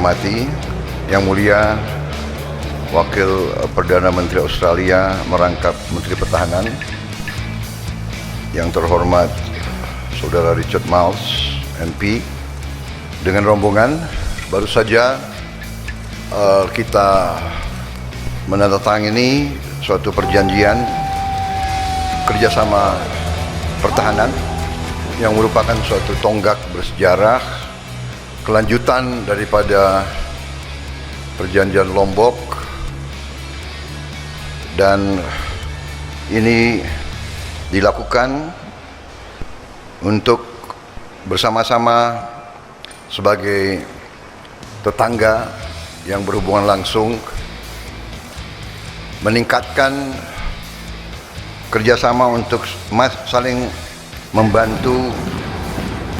hormati, Yang Mulia Wakil Perdana Menteri Australia merangkap Menteri Pertahanan, yang terhormat Saudara Richard Marles, MP, dengan rombongan, baru saja kita menandatangani suatu perjanjian kerjasama pertahanan yang merupakan suatu tonggak bersejarah, kelanjutan daripada perjanjian Lombok, dan ini dilakukan untuk bersama-sama sebagai tetangga yang berhubungan langsung meningkatkan kerjasama untuk saling membantu.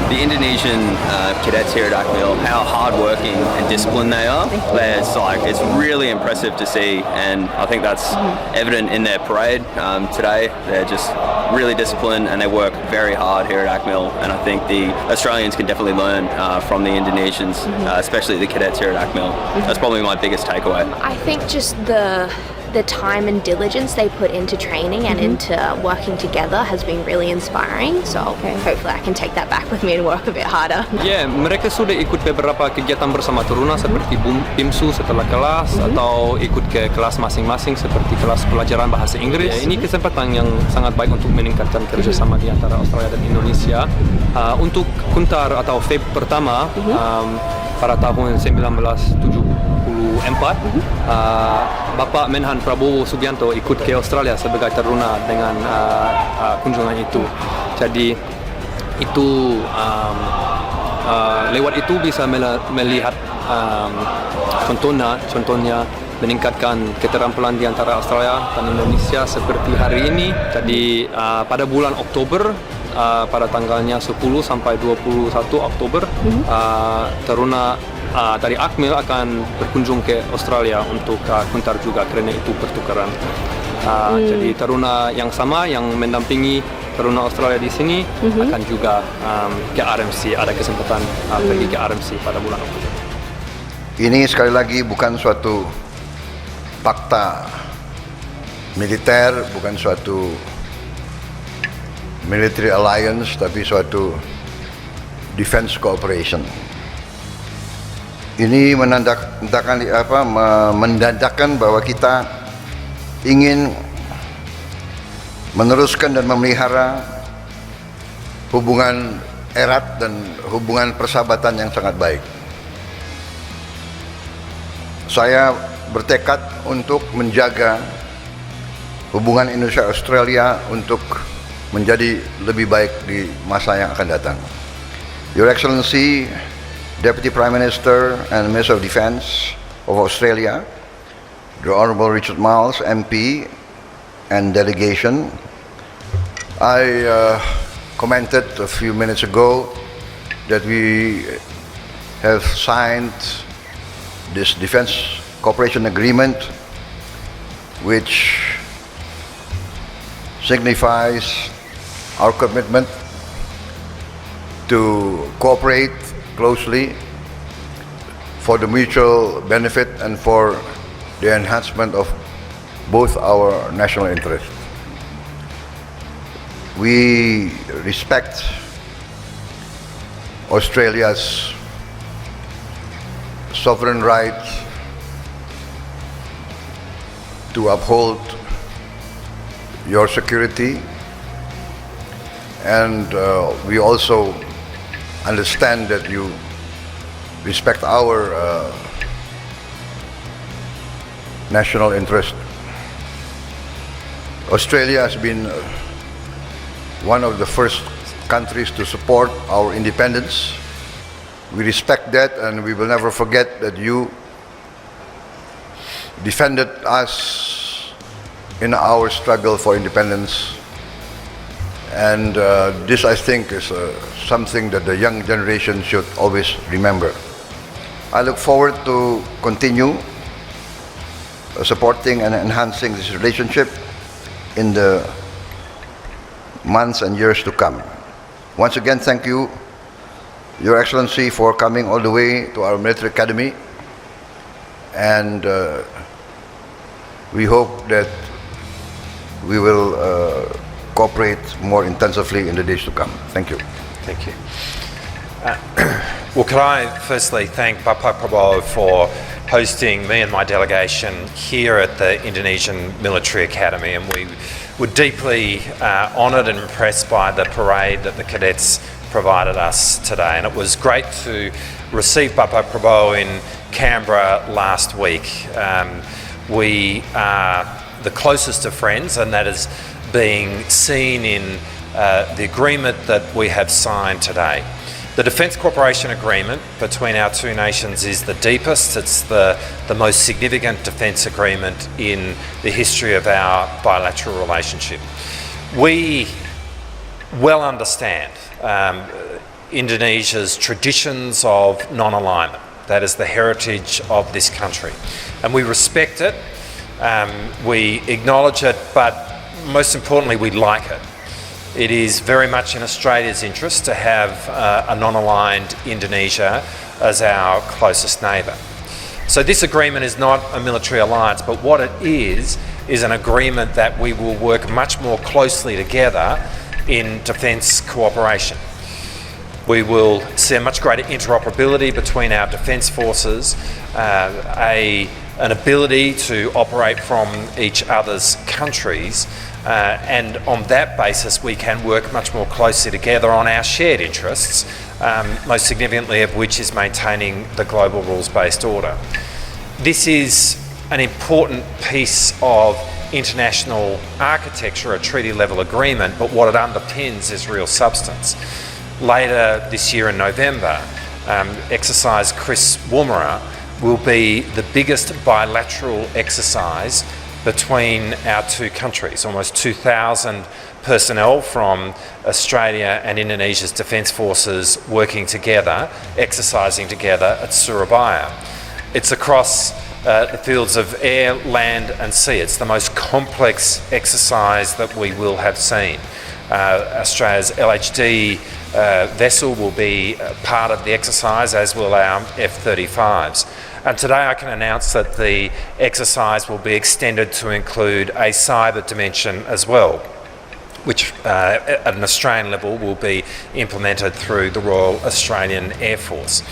The Indonesian cadets here at Akmil, how hardworking and disciplined they are. It's really impressive to see, and I think that's evident in their parade today. They're just really disciplined and they work very hard here at Akmil, and I think the Australians can definitely learn from the Indonesians, especially the cadets here at Akmil. That's probably my biggest takeaway. I think just the time and diligence they put into training and into working together has been really inspiring. So hopefully I can take that back with me and work a bit harder. Ya, mereka sudah ikut beberapa kegiatan bersama Taruna seperti BIMSU setelah kelas atau ikut ke kelas masing-masing seperti kelas pelajaran bahasa Inggris. Ya, ini kesempatan yang sangat baik untuk meningkatkan kerjasama di antara Australia dan Indonesia. Untuk kuntar atau FEB pertama pada tahun 1974, Bapak Menhan Prabowo Subianto ikut ke Australia sebagai Taruna dengan kunjungan itu. Jadi itu lewat itu bisa melihat contohnya meningkatkan keterampilan di antara Australia dan Indonesia seperti hari ini. Jadi pada bulan Oktober, pada tanggalnya 10 sampai 21 Oktober, Taruna dari Akmil akan berkunjung ke Australia untuk kuntar juga, karena itu pertukaran. Jadi Taruna yang sama yang mendampingi Taruna Australia di sini akan juga ke RMC, ada kesempatan pergi ke RMC pada bulan Oktober. Ini sekali lagi bukan suatu fakta militer, bukan suatu military alliance, tapi suatu defense cooperation. Ini menandakan bahwa kita ingin meneruskan dan memelihara hubungan erat dan hubungan persahabatan yang sangat baik. Saya bertekad untuk menjaga hubungan Indonesia-Australia untuk menjadi lebih baik di masa yang akan datang. Your Excellency, Deputy Prime Minister and Minister of Defence of Australia, the Honourable Richard Marles, MP, and delegation, I commented a few minutes ago that we have signed this defence cooperation agreement, which signifies our commitment to cooperate closely for the mutual benefit and for the enhancement of both our national interests. We respect Australia's sovereign right to uphold your security, and we also understand that you respect our national interest. Australia has been one of the first countries to support our independence. We respect that, and we will never forget that you defended us in our struggle for independence. And this, I think, is something that the young generation should always remember. I look forward to continue supporting and enhancing this relationship in the months and years to come. Once again, thank you, Your Excellency, for coming all the way to our military academy and we hope that we will cooperate more intensively in the days to come. Thank you. Thank you. Well, could I firstly thank Bapak Prabowo for hosting me and my delegation here at the Indonesian Military Academy, and we were deeply honoured and impressed by the parade that the cadets provided us today. And it was great to receive Bapak Prabowo in Canberra last week. We are the closest of friends, and that is being seen in the agreement that we have signed today. The Defence Cooperation Agreement between our two nations is the deepest, it's the most significant defence agreement in the history of our bilateral relationship. We well understand Indonesia's traditions of non-alignment. That is the heritage of this country. And we respect it, we acknowledge it, but most importantly, we like it. It is very much in Australia's interest to have a non-aligned Indonesia as our closest neighbour. So this agreement is not a military alliance, but what it is an agreement that we will work much more closely together in defence cooperation. We will see a much greater interoperability between our defence forces, an ability to operate from each other's countries, and on that basis we can work much more closely together on our shared interests, most significantly of which is maintaining the global rules-based order. This is an important piece of international architecture, a treaty-level agreement, but what it underpins is real substance. Later this year in November, exercise Chris Woomera will be the biggest bilateral exercise between our two countries. Almost 2,000 personnel from Australia and Indonesia's defence forces working together, exercising together at Surabaya. It's across the fields of air, land and sea. It's the most complex exercise that we will have seen. Australia's LHD vessel will be part of the exercise, as will our F-35s. And today I can announce that the exercise will be extended to include a cyber dimension as well, which at an Australian level will be implemented through the Royal Australian Air Force.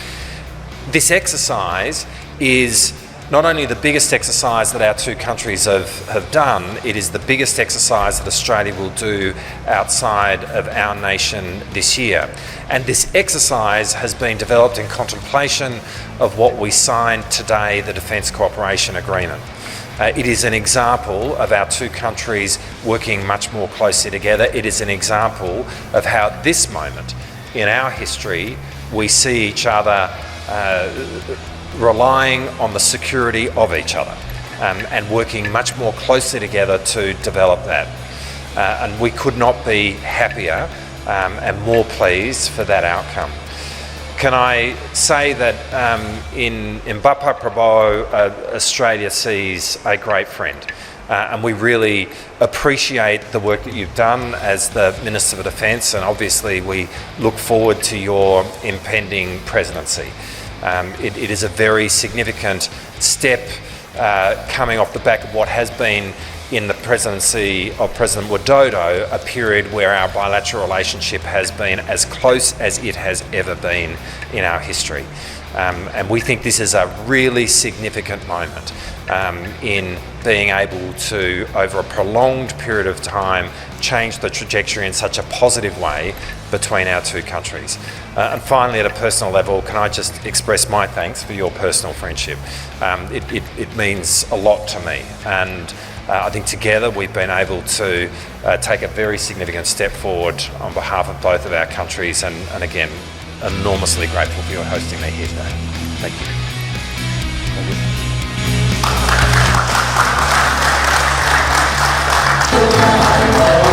This exercise is not only the biggest exercise that our two countries have done, it is the biggest exercise that Australia will do outside of our nation this year. And this exercise has been developed in contemplation of what we signed today, the Defence Cooperation Agreement. It is an example of our two countries working much more closely together. It is an example of how at this moment in our history we see each other relying on the security of each other and working much more closely together to develop that. And we could not be happier and more pleased for that outcome. Can I say that in Bapak Prabowo, Australia sees a great friend. And we really appreciate the work that you've done as the Minister for Defence, and obviously we look forward to your impending presidency. It is a very significant step coming off the back of what has been in the presidency of President Widodo, a period where our bilateral relationship has been as close as it has ever been in our history. And we think this is a really significant moment in being able to, over a prolonged period of time, change the trajectory in such a positive way between our two countries. And finally, at a personal level, can I just express my thanks for your personal friendship. It means a lot to me, and I think together we've been able to take a very significant step forward on behalf of both of our countries, and again, enormously grateful for your hosting me here today. Thank you. Thank you.